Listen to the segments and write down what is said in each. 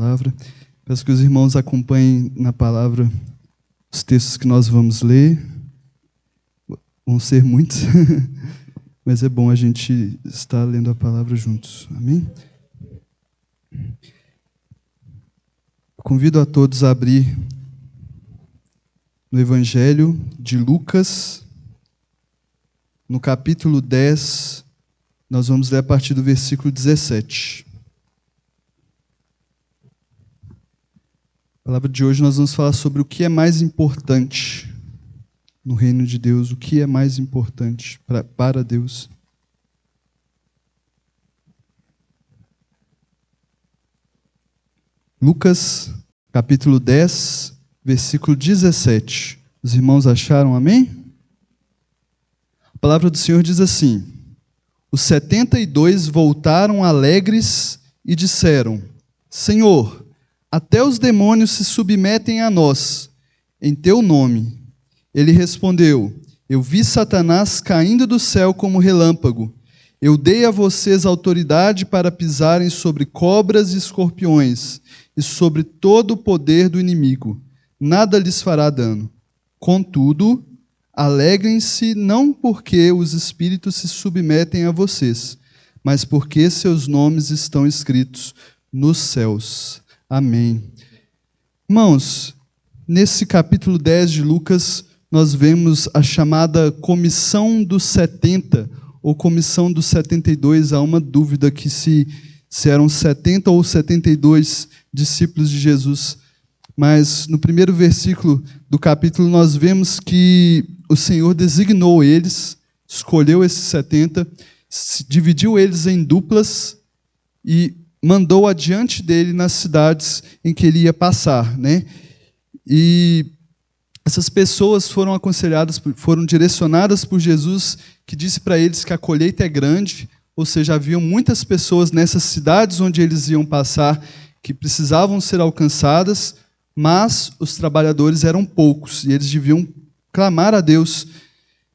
palavra. Peço que os irmãos acompanhem na palavra os textos que nós vamos ler. Vão ser muitos, mas é bom a gente estar lendo a palavra juntos. Amém? Convido a todos a abrir no Evangelho de Lucas, no capítulo 10, nós vamos ler a partir do versículo 17. A palavra de hoje nós vamos falar sobre o que é mais importante no reino de Deus, o que é mais importante para Deus. Lucas, capítulo 10, versículo 17. Os irmãos acharam, amém? A palavra do Senhor diz assim: os 72 voltaram alegres e disseram: Senhor, até os demônios se submetem a nós, em teu nome. Ele respondeu: eu vi Satanás caindo do céu como relâmpago. Eu dei a vocês autoridade para pisarem sobre cobras e escorpiões, e sobre todo o poder do inimigo. Nada lhes fará dano. Contudo, alegrem-se não porque os espíritos se submetem a vocês, mas porque seus nomes estão escritos nos céus. Amém. Irmãos, nesse capítulo 10 de Lucas, nós vemos a chamada Comissão dos 70, ou Comissão dos 72. Há uma dúvida que se eram 70 ou 72 discípulos de Jesus. Mas no primeiro versículo do capítulo nós vemos que o Senhor designou eles, escolheu esses 70, dividiu eles em duplas e mandou adiante dele nas cidades em que ele ia passar, né? E essas pessoas foram aconselhadas, foram direcionadas por Jesus, que disse para eles que a colheita é grande, ou seja, haviam muitas pessoas nessas cidades onde eles iam passar que precisavam ser alcançadas, mas os trabalhadores eram poucos e eles deviam clamar a Deus,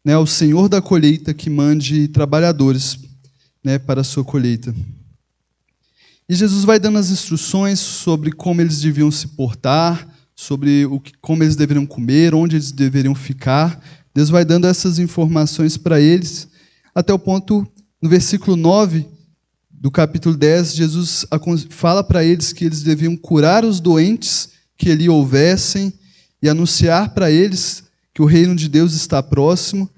né, ao Senhor da colheita, que mande trabalhadores, né, para a sua colheita. E Jesus vai dando as instruções sobre como eles deviam se portar, sobre como eles deveriam comer, onde eles deveriam ficar. Deus vai dando essas informações para eles, até o ponto, no versículo 9 do capítulo 10, Jesus fala para eles que eles deviam curar os doentes que ali houvessem e anunciar para eles que o reino de Deus está próximo,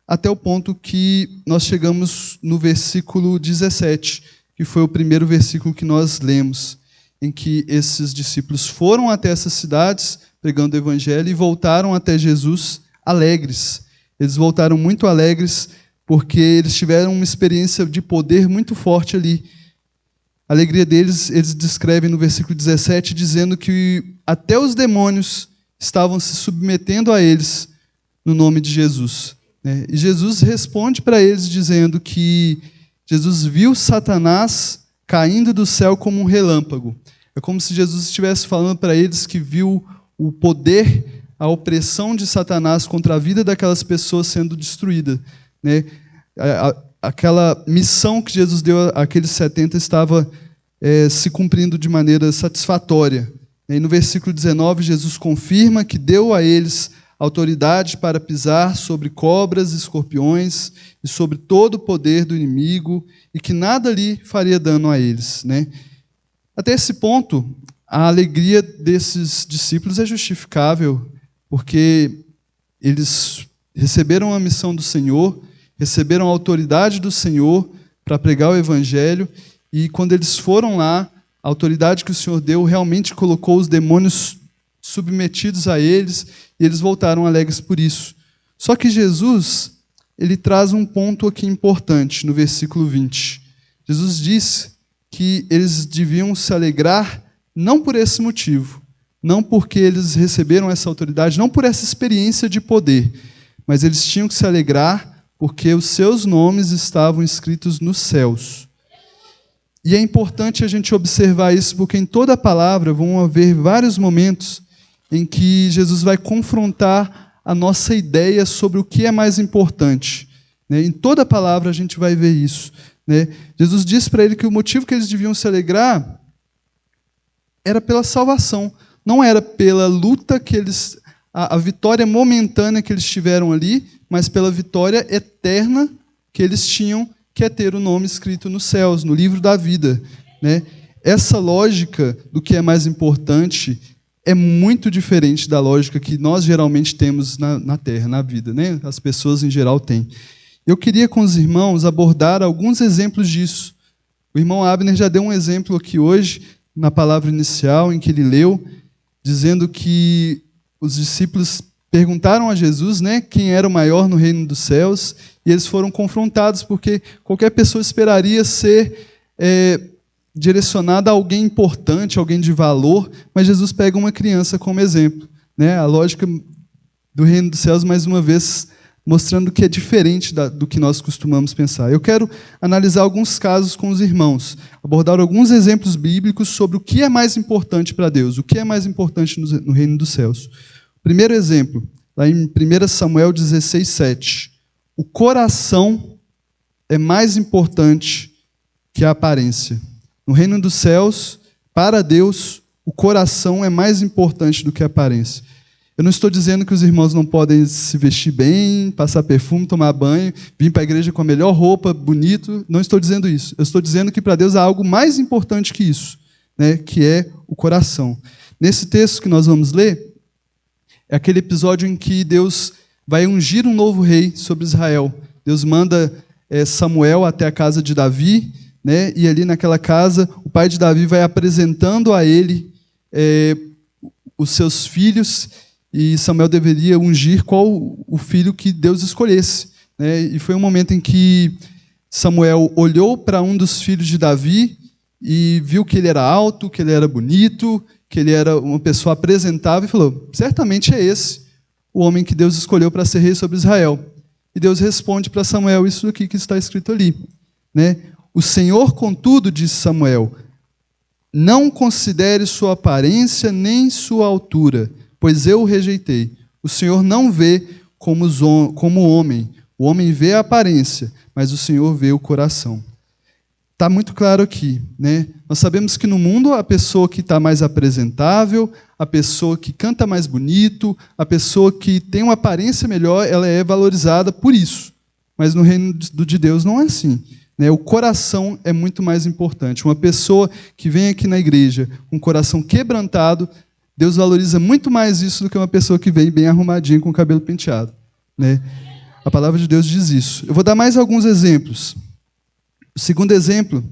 até o ponto que nós chegamos no versículo 17, que foi o primeiro versículo que nós lemos, em que esses discípulos foram até essas cidades, pregando o evangelho, e voltaram até Jesus alegres. Eles voltaram muito alegres, porque eles tiveram uma experiência de poder muito forte ali. A alegria deles, eles descrevem no versículo 17, dizendo que até os demônios estavam se submetendo a eles no nome de Jesus. E Jesus responde para eles dizendo que Jesus viu Satanás caindo do céu como um relâmpago. É como se Jesus estivesse falando para eles que viu o poder, a opressão de Satanás contra a vida daquelas pessoas sendo destruída, né? Aquela missão que Jesus deu àqueles 70 estava se cumprindo de maneira satisfatória. E no versículo 19, Jesus confirma que deu a eles autoridade para pisar sobre cobras e escorpiões e sobre todo o poder do inimigo e que nada ali faria dano a eles, né? Até esse ponto, a alegria desses discípulos é justificável, porque eles receberam a missão do Senhor, receberam a autoridade do Senhor para pregar o Evangelho, e quando eles foram lá, a autoridade que o Senhor deu realmente colocou os demônios submetidos a eles, e eles voltaram alegres por isso. Só que Jesus, ele traz um ponto aqui importante, no versículo 20. Jesus disse que eles deviam se alegrar não por esse motivo, não porque eles receberam essa autoridade, não por essa experiência de poder, mas eles tinham que se alegrar porque os seus nomes estavam escritos nos céus. E é importante a gente observar isso, porque em toda a palavra vão haver vários momentos em que Jesus vai confrontar a nossa ideia sobre o que é mais importante. Em toda a palavra a gente vai ver isso. Jesus disse para ele que o motivo que eles deviam se alegrar era pela salvação, não era pela luta que eles, a vitória momentânea que eles tiveram ali, mas pela vitória eterna que eles tinham, que é ter o nome escrito nos céus, no livro da vida, né? Essa lógica do que é mais importante é muito diferente da lógica que nós geralmente temos na Terra, na vida, né? As pessoas em geral têm. Eu queria com os irmãos abordar alguns exemplos disso. O irmão Abner já deu um exemplo aqui hoje, na palavra inicial, em que ele leu, dizendo que os discípulos perguntaram a Jesus, né, quem era o maior no reino dos céus, e eles foram confrontados, porque qualquer pessoa esperaria ser direcionada a alguém importante, alguém de valor, mas Jesus pega uma criança como exemplo, né? A lógica do reino dos céus, mais uma vez, mostrando que é diferente do que nós costumamos pensar. Eu quero analisar alguns casos com os irmãos, abordar alguns exemplos bíblicos sobre o que é mais importante para Deus, o que é mais importante no reino dos céus. Primeiro exemplo, lá em 1 Samuel 16, 7. O coração é mais importante que a aparência. No reino dos céus, para Deus, o coração é mais importante do que a aparência. Eu não estou dizendo que os irmãos não podem se vestir bem, passar perfume, tomar banho, vir para a igreja com a melhor roupa, bonito. Não estou dizendo isso. Eu estou dizendo que para Deus há algo mais importante que isso, né, que é o coração. Nesse texto que nós vamos ler, é aquele episódio em que Deus vai ungir um novo rei sobre Israel. Deus manda Samuel até a casa de Davi, né? E ali naquela casa, o pai de Davi vai apresentando a ele os seus filhos, e Samuel deveria ungir qual o filho que Deus escolhesse, né? E foi um momento em que Samuel olhou para um dos filhos de Davi e viu que ele era alto, que ele era bonito, que ele era uma pessoa apresentável, e falou, certamente é esse o homem que Deus escolheu para ser rei sobre Israel. E Deus responde para Samuel isso aqui que está escrito ali, né? O Senhor, contudo, disse Samuel, não considere sua aparência nem sua altura, pois eu o rejeitei. O Senhor não vê como o homem vê a aparência, mas o Senhor vê o coração. Está muito claro aqui, né? Nós sabemos que no mundo a pessoa que está mais apresentável, a pessoa que canta mais bonito, a pessoa que tem uma aparência melhor, ela é valorizada por isso. Mas no reino de Deus não é assim. O coração é muito mais importante. Uma pessoa que vem aqui na igreja com o coração quebrantado, Deus valoriza muito mais isso do que uma pessoa que vem bem arrumadinha com o cabelo penteado, né? A palavra de Deus diz isso. Eu vou dar mais alguns exemplos. O segundo exemplo,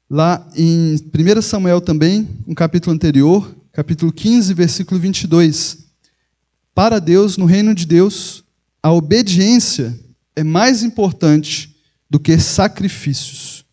lá em 1 Samuel também, um capítulo anterior, capítulo 15, versículo 22. Para Deus, no reino de Deus, a obediência é mais importante do que sacrifícios,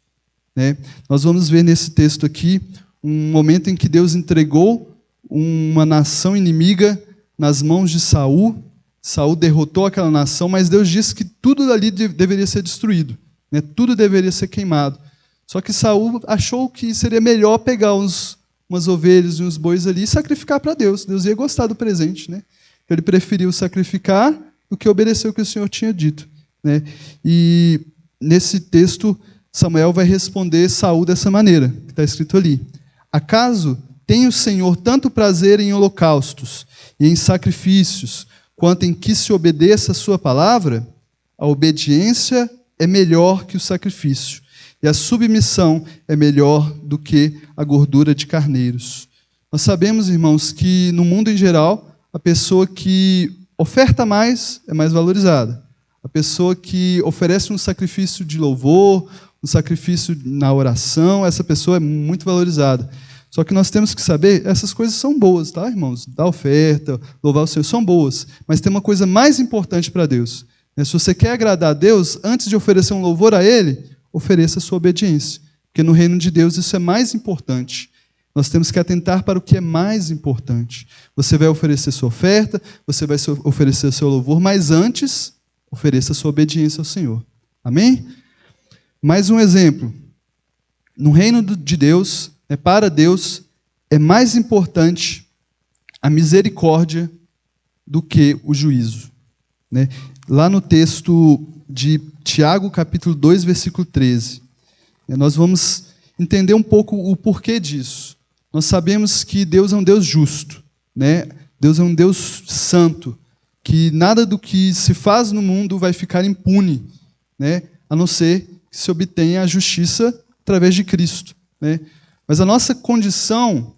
né? Nós vamos ver nesse texto aqui um momento em que Deus entregou uma nação inimiga nas mãos de Saul. Saul derrotou aquela nação, mas Deus disse que tudo ali deveria ser destruído, né? Tudo deveria ser queimado. Só que Saul achou que seria melhor pegar umas ovelhas e uns bois ali e sacrificar para Deus. Deus ia gostar do presente, né? Ele preferiu sacrificar do que obedecer o que o Senhor tinha dito, né? E nesse texto, Samuel vai responder Saul dessa maneira, que está escrito ali. Acaso tem o Senhor tanto prazer em holocaustos e em sacrifícios, quanto em que se obedeça a sua palavra? A obediência é melhor que o sacrifício, e a submissão é melhor do que a gordura de carneiros. Nós sabemos, irmãos, que no mundo em geral, a pessoa que oferta mais é mais valorizada. A pessoa que oferece um sacrifício de louvor, um sacrifício na oração, essa pessoa é muito valorizada. Só que nós temos que saber, essas coisas são boas, tá, irmãos? Dar oferta, louvar o Senhor, são boas. Mas tem uma coisa mais importante para Deus. Se você quer agradar a Deus, antes de oferecer um louvor a Ele, ofereça a sua obediência. Porque no reino de Deus isso é mais importante. Nós temos que atentar para o que é mais importante. Você vai oferecer sua oferta, você vai oferecer seu louvor, mas antes, ofereça a sua obediência ao Senhor. Amém? Mais um exemplo. No reino de Deus, para Deus, é mais importante a misericórdia do que o juízo, né? Lá no texto de Tiago, capítulo 2, versículo 13, nós vamos entender um pouco o porquê disso. Nós sabemos que Deus é um Deus justo, né? Deus é um Deus santo, que nada do que se faz no mundo vai ficar impune, né? A não ser que se obtenha a justiça através de Cristo, né? Mas a nossa condição,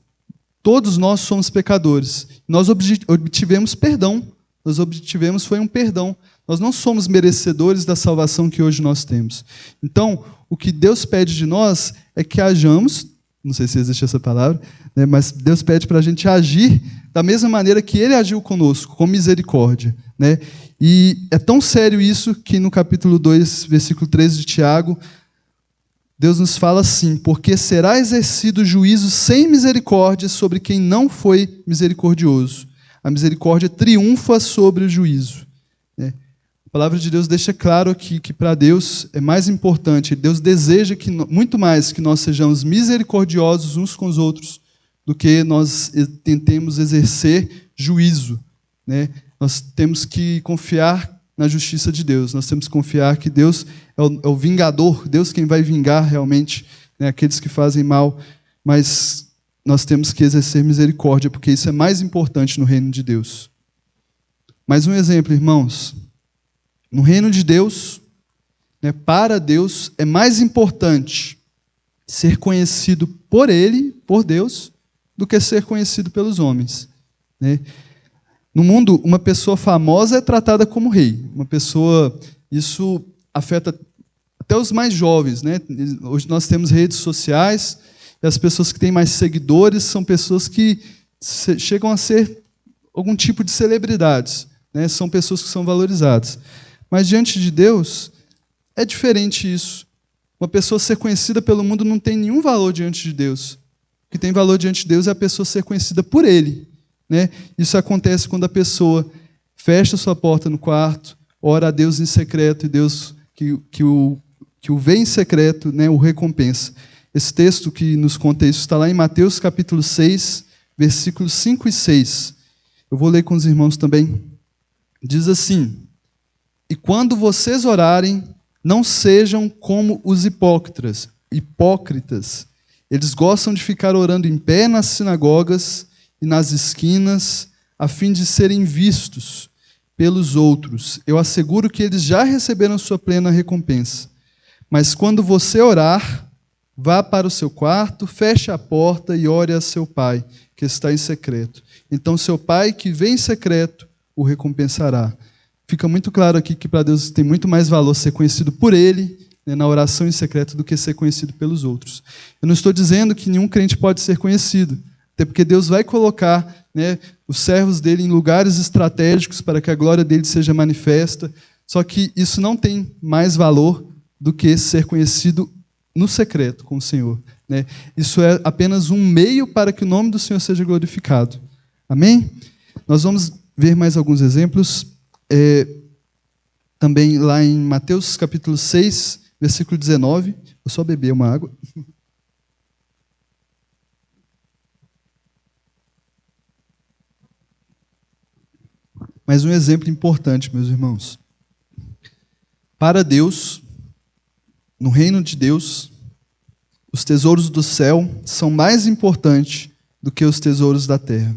todos nós somos pecadores. Nós obtivemos perdão. Nós obtivemos foi um perdão. Nós não somos merecedores da salvação que hoje nós temos. Então, o que Deus pede de nós é que hajamos, não sei se existe essa palavra, né, mas Deus pede para a gente agir da mesma maneira que Ele agiu conosco, com misericórdia, né? E é tão sério isso que no capítulo 2, versículo 13 de Tiago, Deus nos fala assim: porque será exercido juízo sem misericórdia sobre quem não foi misericordioso. A misericórdia triunfa sobre o juízo, né? A palavra de Deus deixa claro aqui que para Deus é mais importante, Deus deseja que, muito mais que nós sejamos misericordiosos uns com os outros do que nós tentemos exercer juízo, né? Nós temos que confiar na justiça de Deus, nós temos que confiar que Deus é o vingador, Deus quem vai vingar realmente, né, aqueles que fazem mal, mas nós temos que exercer misericórdia, porque isso é mais importante no reino de Deus. Mais um exemplo, irmãos. No reino de Deus, né, para Deus, é mais importante ser conhecido por Ele, por Deus, do que ser conhecido pelos homens, né? No mundo, uma pessoa famosa é tratada como rei. Isso afeta até os mais jovens, né? Hoje nós temos redes sociais, e as pessoas que têm mais seguidores são pessoas que chegam a ser algum tipo de celebridades, né? São pessoas que são valorizadas. Mas diante de Deus, é diferente isso. Uma pessoa ser conhecida pelo mundo não tem nenhum valor diante de Deus. O que tem valor diante de Deus é a pessoa ser conhecida por Ele, né? Isso acontece quando a pessoa fecha sua porta no quarto, ora a Deus em secreto, e Deus que o vê em secreto, né, o recompensa. Esse texto que nos conta isso está lá em Mateus capítulo 6, versículos 5 e 6. Eu vou ler com os irmãos também. Diz assim: e quando vocês orarem, não sejam como os hipócritas. Eles gostam de ficar orando em pé nas sinagogas e nas esquinas, a fim de serem vistos pelos outros. Eu asseguro que eles já receberam sua plena recompensa. Mas quando você orar, vá para o seu quarto, feche a porta e ore a seu pai, que está em secreto. Então seu pai, que vem em secreto, o recompensará. Fica muito claro aqui que para Deus tem muito mais valor ser conhecido por Ele, né, na oração em secreto, do que ser conhecido pelos outros. Eu não estou dizendo que nenhum crente pode ser conhecido, até porque Deus vai colocar, né, os servos dele em lugares estratégicos para que a glória dele seja manifesta. Só que isso não tem mais valor do que ser conhecido no secreto com o Senhor, né? Isso é apenas um meio para que o nome do Senhor seja glorificado. Amém? Nós vamos ver mais alguns exemplos. Também lá em Mateus capítulo 6, versículo 19. Vou só beber uma água. Mais um exemplo importante, meus irmãos. Para Deus, no reino de Deus, os tesouros do céu são mais importantes do que os tesouros da terra.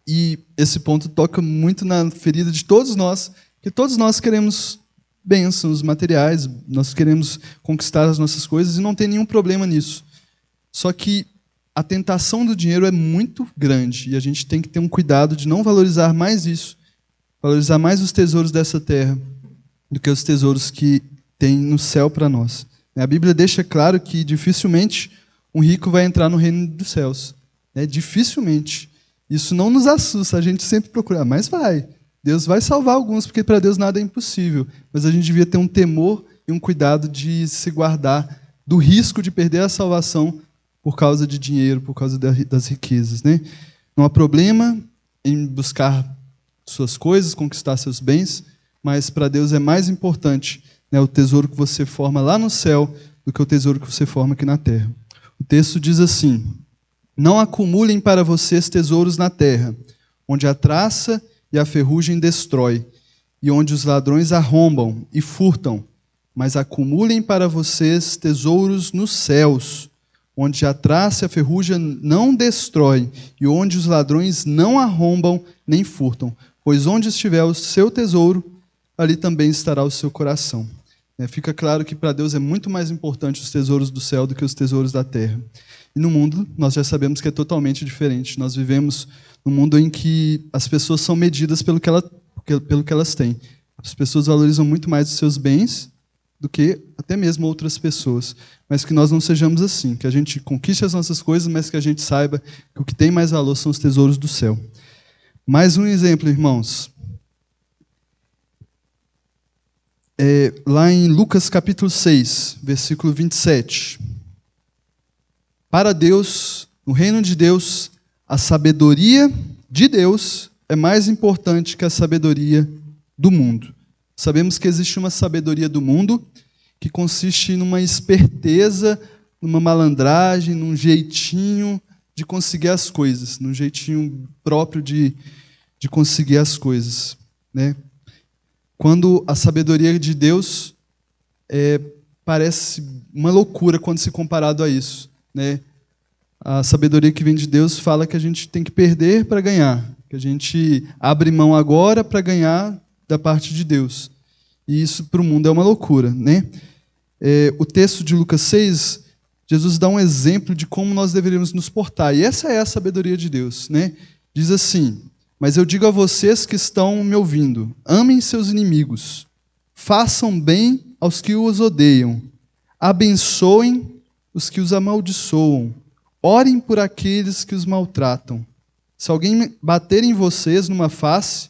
E esse ponto toca muito na ferida de todos nós, que todos nós queremos bênçãos materiais, nós queremos conquistar as nossas coisas e não tem nenhum problema nisso. Só que a tentação do dinheiro é muito grande e a gente tem que ter um cuidado de não valorizar mais isso, valorizar mais os tesouros dessa terra do que os tesouros que tem no céu para nós. A Bíblia deixa claro que dificilmente um rico vai entrar no reino dos céus. Dificilmente. Isso não nos assusta, a gente sempre procura, mas vai. Deus vai salvar alguns, porque para Deus nada é impossível. Mas a gente devia ter um temor e um cuidado de se guardar do risco de perder a salvação por causa de dinheiro, por causa das riquezas, né? Não há problema em buscar suas coisas, conquistar seus bens, mas para Deus é mais importante, né, o tesouro que você forma lá no céu do que o tesouro que você forma aqui na terra. O texto diz assim: não acumulem para vocês tesouros na terra, onde a traça e a ferrugem destrói, e onde os ladrões arrombam e furtam, mas acumulem para vocês tesouros nos céus, onde a traça e a ferrugem não destroem, e onde os ladrões não arrombam nem furtam. Pois onde estiver o seu tesouro, ali também estará o seu coração. Fica claro que para Deus é muito mais importante os tesouros do céu do que os tesouros da terra. E no mundo, nós já sabemos que é totalmente diferente. Nós vivemos num mundo em que as pessoas são medidas pelo que elas têm. As pessoas valorizam muito mais os seus bens do que até mesmo outras pessoas. Mas que nós não sejamos assim, que a gente conquiste as nossas coisas, mas que a gente saiba que o que tem mais valor são os tesouros do céu. Mais um exemplo, irmãos. Lá em Lucas capítulo 6, versículo 27. Para Deus, no reino de Deus, a sabedoria de Deus é mais importante que a sabedoria do mundo. Sabemos que existe uma sabedoria do mundo que consiste numa esperteza, numa malandragem, num jeitinho de conseguir as coisas, num jeitinho próprio de conseguir as coisas, né? Quando a sabedoria de Deus parece uma loucura quando se comparado a isso, né? A sabedoria que vem de Deus fala que a gente tem que perder para ganhar, que a gente abre mão agora para ganhar da parte de Deus. E isso para o mundo é uma loucura, né? O texto de Lucas 6, Jesus dá um exemplo de como nós deveríamos nos portar. E essa é a sabedoria de Deus, né? Diz assim: mas eu digo a vocês que estão me ouvindo, amem seus inimigos, façam bem aos que os odeiam, abençoem os que os amaldiçoam, orem por aqueles que os maltratam. Se alguém bater em vocês numa face,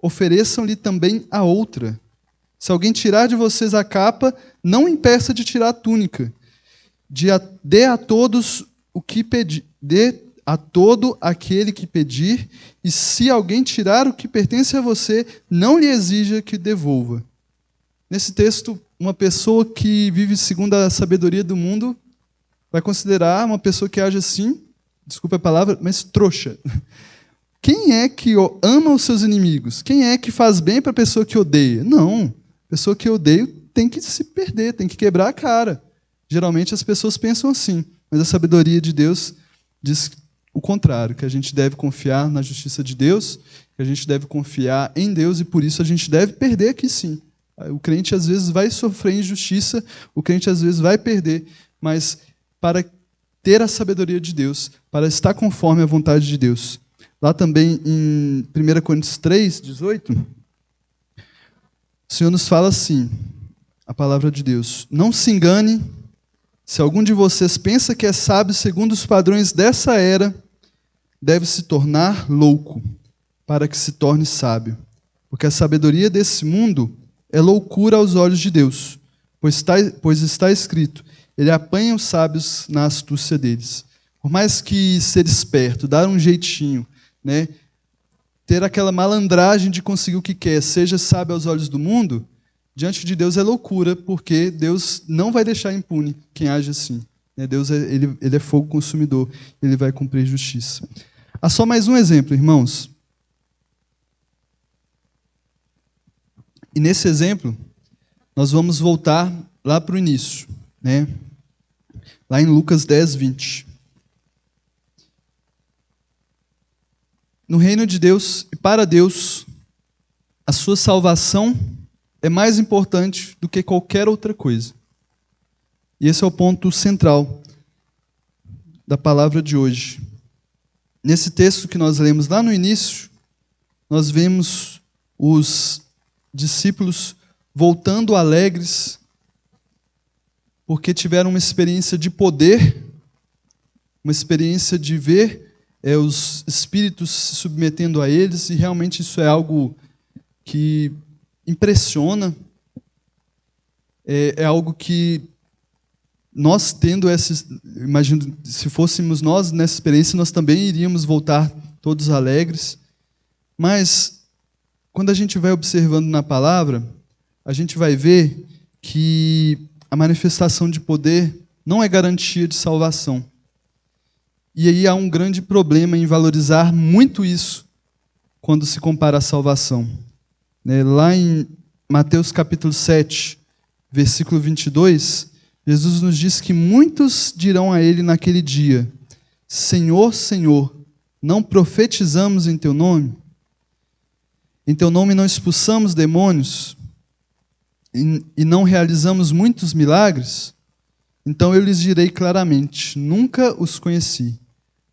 ofereçam-lhe também a outra. Se alguém tirar de vocês a capa, não impeça de tirar a túnica. Dê a todos o que pedir, dê a todo aquele que pedir, e se alguém tirar o que pertence a você, não lhe exija que devolva. Nesse texto, uma pessoa que vive segundo a sabedoria do mundo vai considerar uma pessoa que age assim, desculpa a palavra, mas trouxa. Quem é que ama os seus inimigos? Quem é que faz bem para a pessoa que odeia? Não. A pessoa que odeia tem que se perder, tem que quebrar a cara. Geralmente as pessoas pensam assim, mas a sabedoria de Deus diz o contrário, que a gente deve confiar na justiça de Deus, que a gente deve confiar em Deus, e por isso a gente deve perder aqui sim. O crente às vezes vai sofrer injustiça, o crente às vezes vai perder, mas para ter a sabedoria de Deus, para estar conforme a vontade de Deus. Lá também em 1 Coríntios 3, 18, o Senhor nos fala assim, a palavra de Deus: não se engane, se algum de vocês pensa que é sábio segundo os padrões dessa era, deve se tornar louco, para que se torne sábio. Porque a sabedoria desse mundo é loucura aos olhos de Deus, pois está escrito: ele apanha os sábios na astúcia deles. Por mais que ser esperto, dar um jeitinho, né, ter aquela malandragem de conseguir o que quer, seja sábio aos olhos do mundo, diante de Deus é loucura, porque Deus não vai deixar impune quem age assim. Deus ele é fogo consumidor, ele vai cumprir justiça. Há só mais um exemplo, irmãos. E nesse exemplo, nós vamos voltar lá para o início, né? Lá em Lucas 10, 20. No reino de Deus e para Deus, a sua salvação é mais importante do que qualquer outra coisa. E esse é o ponto central da palavra de hoje. Nesse texto que nós lemos lá no início, nós vemos os discípulos voltando alegres, porque tiveram uma experiência de poder, uma experiência de ver os espíritos se submetendo a eles, e realmente isso é algo que impressiona, é algo que nós tendo imagino, se fôssemos nós nessa experiência, nós também iríamos voltar todos alegres, mas quando a gente vai observando na palavra, a gente vai ver que a manifestação de poder não é garantia de salvação. E aí há um grande problema em valorizar muito isso quando se compara à salvação. Lá em Mateus capítulo 7, versículo 22, Jesus nos diz que muitos dirão a ele naquele dia: Senhor, Senhor, não profetizamos em teu nome? Em teu nome não expulsamos demônios? E não realizamos muitos milagres? Então eu lhes direi claramente: nunca os conheci.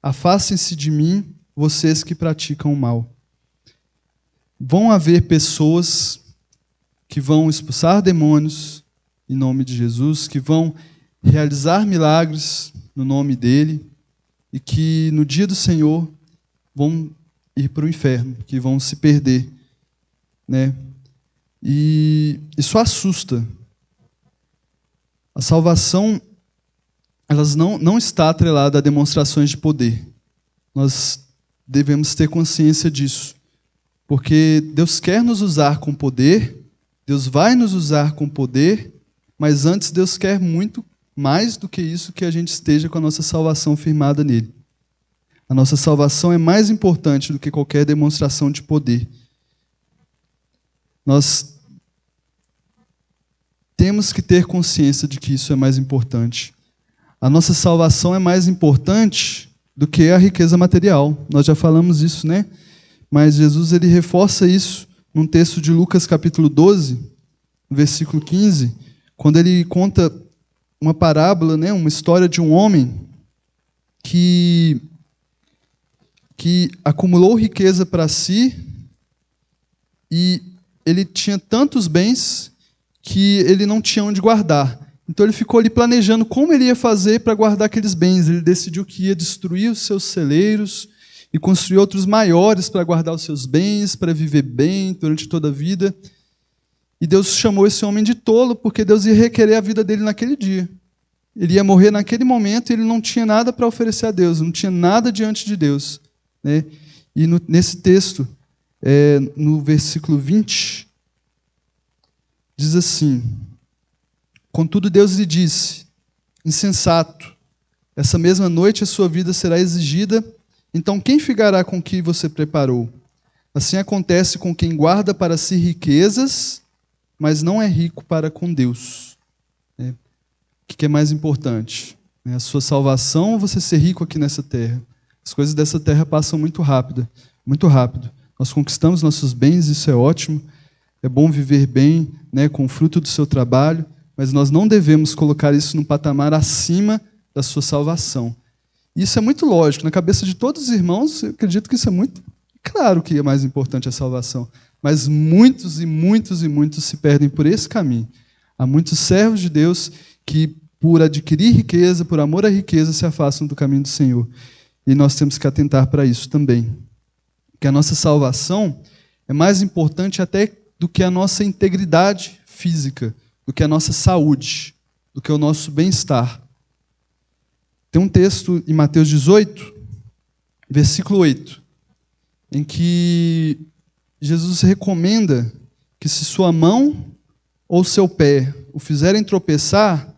Afastem-se de mim, vocês que praticam o mal. Vão haver pessoas que vão expulsar demônios em nome de Jesus, que vão realizar milagres no nome dele, e que no dia do Senhor vão ir para o inferno, que vão se perder, né? E isso assusta. A salvação, não está atrelada a demonstrações de poder. Nós devemos ter consciência disso, porque Deus quer nos usar com poder, Deus vai nos usar com poder, mas antes Deus quer muito mais do que isso, que a gente esteja com a nossa salvação firmada nele. A nossa salvação é mais importante do que qualquer demonstração de poder. Nós temos que ter consciência de que isso é mais importante. A nossa salvação é mais importante do que a riqueza material. Nós já falamos isso, né? Mas Jesus ele reforça isso num texto de Lucas capítulo 12, versículo 15, quando ele conta uma parábola, né? Uma história de um homem que acumulou riqueza para si e ele tinha tantos bens que ele não tinha onde guardar. Então ele ficou ali planejando como ele ia fazer para guardar aqueles bens. Ele decidiu que ia destruir os seus celeiros e construir outros maiores para guardar os seus bens, para viver bem durante toda a vida. E Deus chamou esse homem de tolo, porque Deus ia requerer a vida dele naquele dia. Ele ia morrer naquele momento e ele não tinha nada para oferecer a Deus, não tinha nada diante de Deus, né? E nesse texto, no versículo 20, diz assim: contudo Deus lhe disse: insensato, essa mesma noite a sua vida será exigida, então quem ficará com o que você preparou? Assim acontece com quem guarda para si riquezas, mas não é rico para com Deus. O que é mais importante? A sua salvação ou você ser rico aqui nessa terra? As coisas dessa terra passam muito rápido, muito rápido. Nós conquistamos nossos bens, isso é ótimo. É bom viver bem, né, com o fruto do seu trabalho, mas nós não devemos colocar isso num patamar acima da sua salvação. Isso é muito lógico. Na cabeça de todos os irmãos, eu acredito que isso é muito claro que é mais importante a salvação. Mas muitos e muitos e muitos se perdem por esse caminho. Há muitos servos de Deus que, por adquirir riqueza, por amor à riqueza, se afastam do caminho do Senhor. E nós temos que atentar para isso também. Que a nossa salvação é mais importante até do que a nossa integridade física, do que a nossa saúde, do que o nosso bem-estar. Tem um texto em Mateus 18, versículo 8, em que Jesus recomenda que se sua mão ou seu pé o fizerem tropeçar,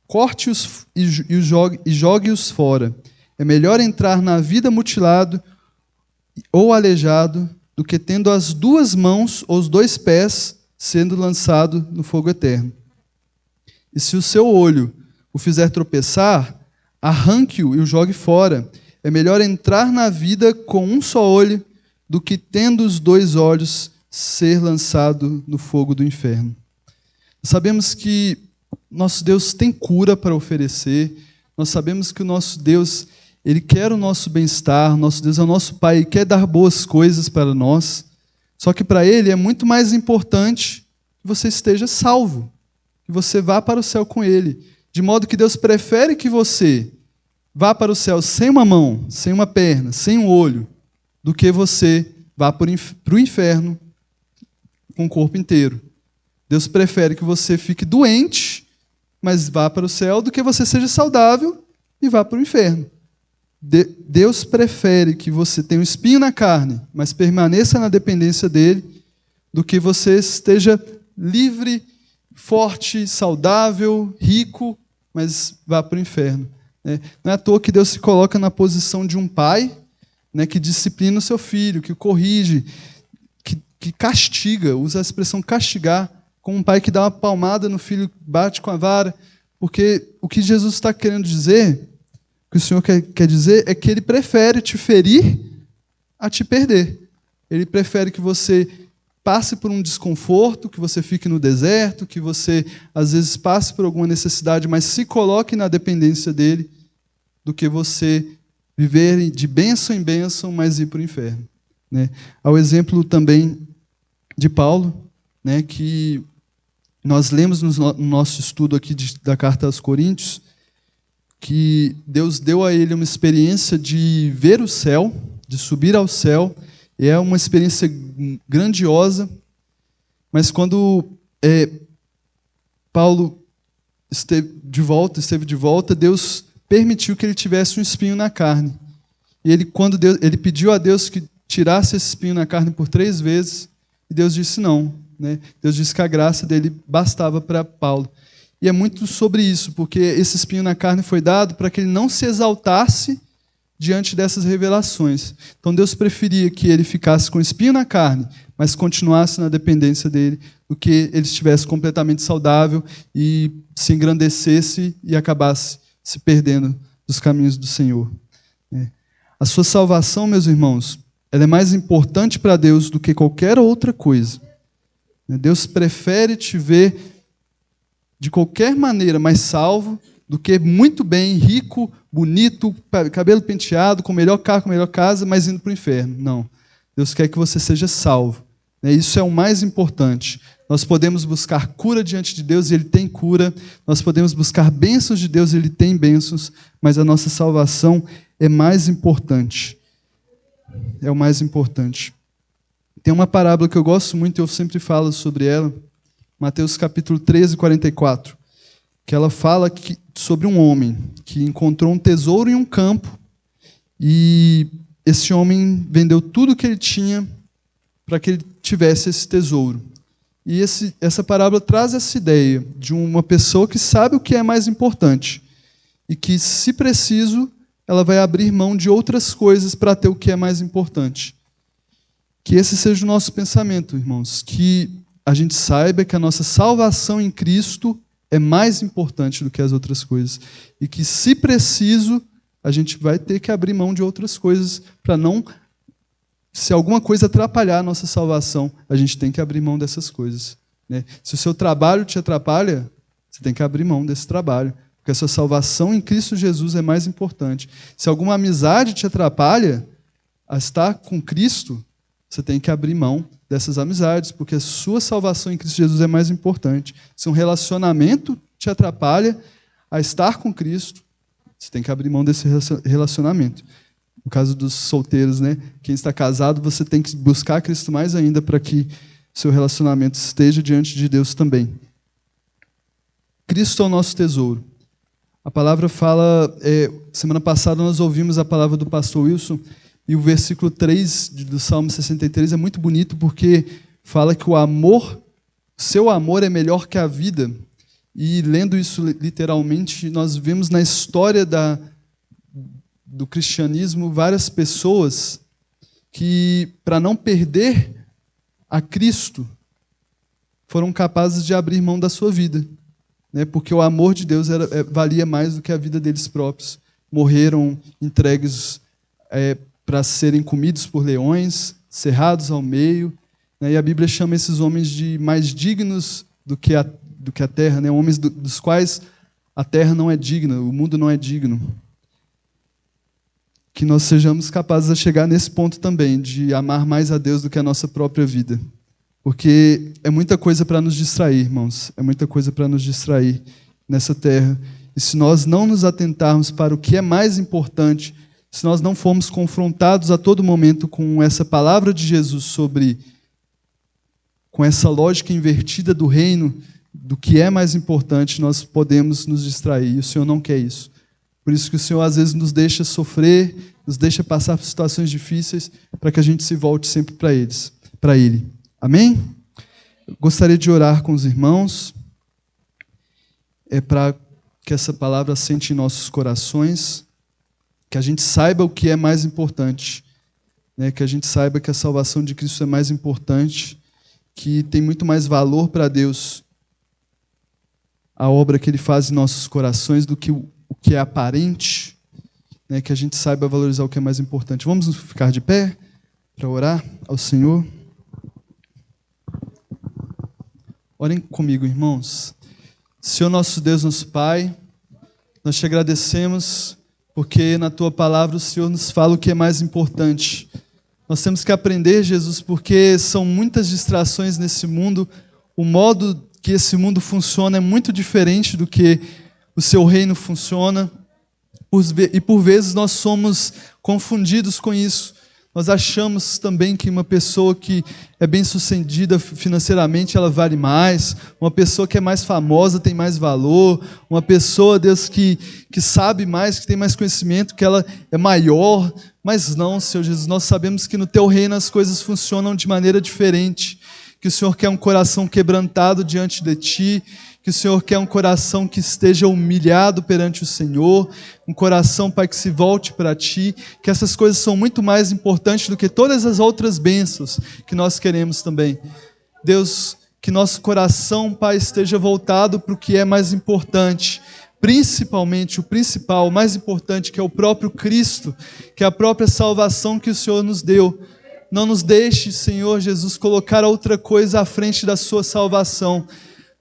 corte-os e jogue-os fora. É melhor entrar na vida mutilado ou aleijado do que tendo as duas mãos ou os dois pés sendo lançado no fogo eterno. E se o seu olho o fizer tropeçar, arranque-o e o jogue fora. É melhor entrar na vida com um só olho do que tendo os dois olhos ser lançado no fogo do inferno. Sabemos que nosso Deus tem cura para oferecer. Nós sabemos que o nosso Deus, Ele quer o nosso bem-estar. Nosso Deus é o nosso Pai, Ele quer dar boas coisas para nós. Só que para Ele é muito mais importante que você esteja salvo, que você vá para o céu com Ele. De modo que Deus prefere que você vá para o céu sem uma mão, sem uma perna, sem um olho, do que você vá para o inferno com o corpo inteiro. Deus prefere que você fique doente, mas vá para o céu, do que você seja saudável e vá para o inferno. Deus prefere que você tenha um espinho na carne, mas permaneça na dependência dele, do que você esteja livre, forte, saudável, rico, mas vá para o inferno. Não é à toa que Deus se coloca na posição de um pai, né, que disciplina o seu filho, que o corrige, que castiga, usa a expressão castigar, como um pai que dá uma palmada no filho, bate com a vara, Porque o que Jesus está querendo dizer, o que o Senhor quer dizer, é que Ele prefere te ferir a te perder. Ele prefere que você passe por um desconforto, que você fique no deserto, que você, às vezes, passe por alguma necessidade, mas se coloque na dependência dEle, do que você viver de bênção em bênção, mas ir para o inferno. Né? Ao exemplo também de Paulo, né, que nós lemos no nosso estudo aqui da Carta aos Coríntios, que Deus deu a ele uma experiência de ver o céu, de subir ao céu, e é uma experiência grandiosa, mas quando Paulo esteve de volta, Deus permitiu que ele tivesse um espinho na carne. E ele pediu a Deus que tirasse esse espinho na carne por 3 vezes, e Deus disse não. Né? Deus disse que a graça dele bastava para Paulo. E é muito sobre isso, porque esse espinho na carne foi dado para que ele não se exaltasse diante dessas revelações. Então Deus preferia que ele ficasse com espinho na carne, mas continuasse na dependência dele, do que ele estivesse completamente saudável e se engrandecesse e acabasse se perdendo dos caminhos do Senhor. A sua salvação, meus irmãos, ela é mais importante para Deus do que qualquer outra coisa. Deus prefere te ver de qualquer maneira mais salvo do que muito bem, rico, bonito, cabelo penteado, com o melhor carro, com a melhor casa, mas indo para o inferno. Não. Deus quer que você seja salvo. Isso é o mais importante. Nós podemos buscar cura diante de Deus, e Ele tem cura. Nós podemos buscar bênçãos de Deus, e Ele tem bênçãos, mas a nossa salvação é mais importante. É o mais importante. Tem uma parábola que eu gosto muito, eu sempre falo sobre ela, Mateus capítulo 13, 44, que ela fala sobre um homem que encontrou um tesouro em um campo, e esse homem vendeu tudo que ele tinha para que ele tivesse esse tesouro. E essa parábola traz essa ideia de uma pessoa que sabe o que é mais importante e que, se preciso, ela vai abrir mão de outras coisas para ter o que é mais importante. Que esse seja o nosso pensamento, irmãos, que a gente saiba que a nossa salvação em Cristo é mais importante do que as outras coisas. E que, se preciso, a gente vai ter que abrir mão de outras coisas para não... Se alguma coisa atrapalhar a nossa salvação, a gente tem que abrir mão dessas coisas. Né? Se o seu trabalho te atrapalha, você tem que abrir mão desse trabalho. Porque a sua salvação em Cristo Jesus é mais importante. Se alguma amizade te atrapalha a estar com Cristo, você tem que abrir mão dessas amizades, porque a sua salvação em Cristo Jesus é mais importante. Se um relacionamento te atrapalha a estar com Cristo, você tem que abrir mão desse relacionamento. No caso dos solteiros, né? Quem está casado, você tem que buscar Cristo mais ainda para que seu relacionamento esteja diante de Deus também. Cristo é o nosso tesouro. A palavra fala... semana passada nós ouvimos a palavra do pastor Wilson, e o versículo 3 do Salmo 63 é muito bonito, porque fala que seu amor é melhor que a vida. E lendo isso literalmente, nós vemos na história do cristianismo várias pessoas que, para não perder a Cristo, foram capazes de abrir mão da sua vida, né? Porque o amor de Deus valia mais do que a vida deles próprios. Morreram entregues para serem comidos por leões, cerrados ao meio, né? E a Bíblia chama esses homens de mais dignos do que a terra, né? Homens dos quais a terra não é digna, o mundo não é digno. Que nós sejamos capazes de chegar nesse ponto também, de amar mais a Deus do que a nossa própria vida. Porque é muita coisa para nos distrair, irmãos. É muita coisa para nos distrair nessa terra. E se nós não nos atentarmos para o que é mais importante, se nós não formos confrontados a todo momento com essa palavra de Jesus com essa lógica invertida do reino, do que é mais importante, nós podemos nos distrair. E o Senhor não quer isso. Por isso que o Senhor, às vezes, nos deixa sofrer, nos deixa passar por situações difíceis, para que a gente se volte sempre para Ele. Amém? Eu gostaria de orar com os irmãos, para que essa palavra assente em nossos corações, que a gente saiba o que é mais importante, né? Que a gente saiba que a salvação de Cristo é mais importante, que tem muito mais valor para Deus a obra que Ele faz em nossos corações do que o que é aparente, né? Que a gente saiba valorizar o que é mais importante. Vamos ficar de pé para orar ao Senhor? Orem comigo, irmãos. Senhor nosso Deus, nosso Pai, nós te agradecemos porque na Tua palavra o Senhor nos fala o que é mais importante. Nós temos que aprender, Jesus, porque são muitas distrações nesse mundo. O modo que esse mundo funciona é muito diferente do que o Seu reino funciona. E por vezes nós somos confundidos com isso. Nós achamos também que uma pessoa que é bem-sucedida financeiramente, ela vale mais. Uma pessoa que é mais famosa tem mais valor. Uma pessoa, Deus, que sabe mais, que tem mais conhecimento, que ela é maior. Mas não, Senhor Jesus, nós sabemos que no Teu reino as coisas funcionam de maneira diferente. Que o Senhor quer um coração quebrantado diante de Ti, que o Senhor quer um coração que esteja humilhado perante o Senhor, um coração, Pai, que se volte para Ti, que essas coisas são muito mais importantes do que todas as outras bênçãos que nós queremos também. Deus, que nosso coração, Pai, esteja voltado para o que é mais importante, principalmente o principal, o mais importante, que é o próprio Cristo, que é a própria salvação que o Senhor nos deu. Não nos deixe, Senhor Jesus, colocar outra coisa à frente da Sua salvação,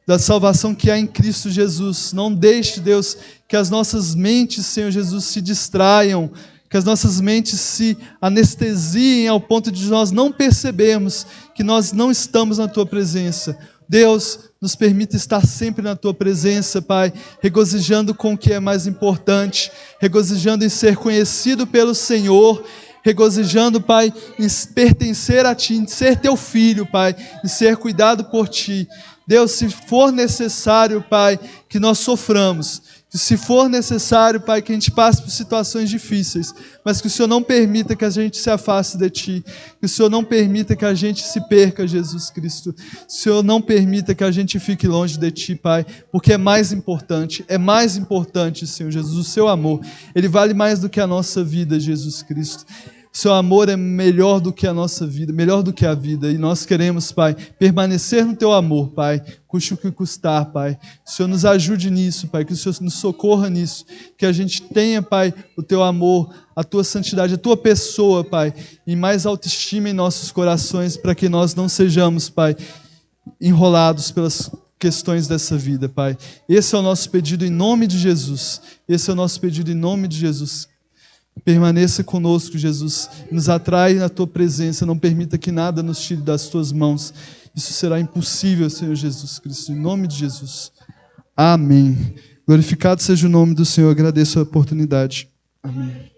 da salvação que há em Cristo Jesus. Não deixe, Deus, que as nossas mentes, Senhor Jesus, se distraiam, que as nossas mentes se anestesiem ao ponto de nós não percebermos que nós não estamos na Tua presença. Deus, nos permita estar sempre na Tua presença, Pai, regozijando com o que é mais importante, regozijando em ser conhecido pelo Senhor, regozijando, Pai, em pertencer a Ti, em ser Teu filho, Pai, em ser cuidado por Ti. Deus, se for necessário, Pai, que nós soframos, que se for necessário, Pai, que a gente passe por situações difíceis, mas que o Senhor não permita que a gente se afaste de Ti, que o Senhor não permita que a gente se perca, Jesus Cristo, que o Senhor não permita que a gente fique longe de Ti, Pai, porque é mais importante, Senhor Jesus, o Seu amor, Ele vale mais do que a nossa vida, Jesus Cristo. Seu amor é melhor do que a nossa vida, melhor do que a vida. E nós queremos, Pai, permanecer no Teu amor, Pai, custe o que custar, Pai. Que o Senhor nos ajude nisso, Pai, que o Senhor nos socorra nisso. Que a gente tenha, Pai, o Teu amor, a Tua santidade, a Tua pessoa, Pai, em mais autoestima em nossos corações, para que nós não sejamos, Pai, enrolados pelas questões dessa vida, Pai. Esse é o nosso pedido em nome de Jesus. Esse é o nosso pedido em nome de Jesus. Permaneça conosco, Jesus, nos atrai na Tua presença, não permita que nada nos tire das Tuas mãos. Isso será impossível, Senhor Jesus Cristo, em nome de Jesus. Amém. Glorificado seja o nome do Senhor, agradeço a oportunidade. Amém.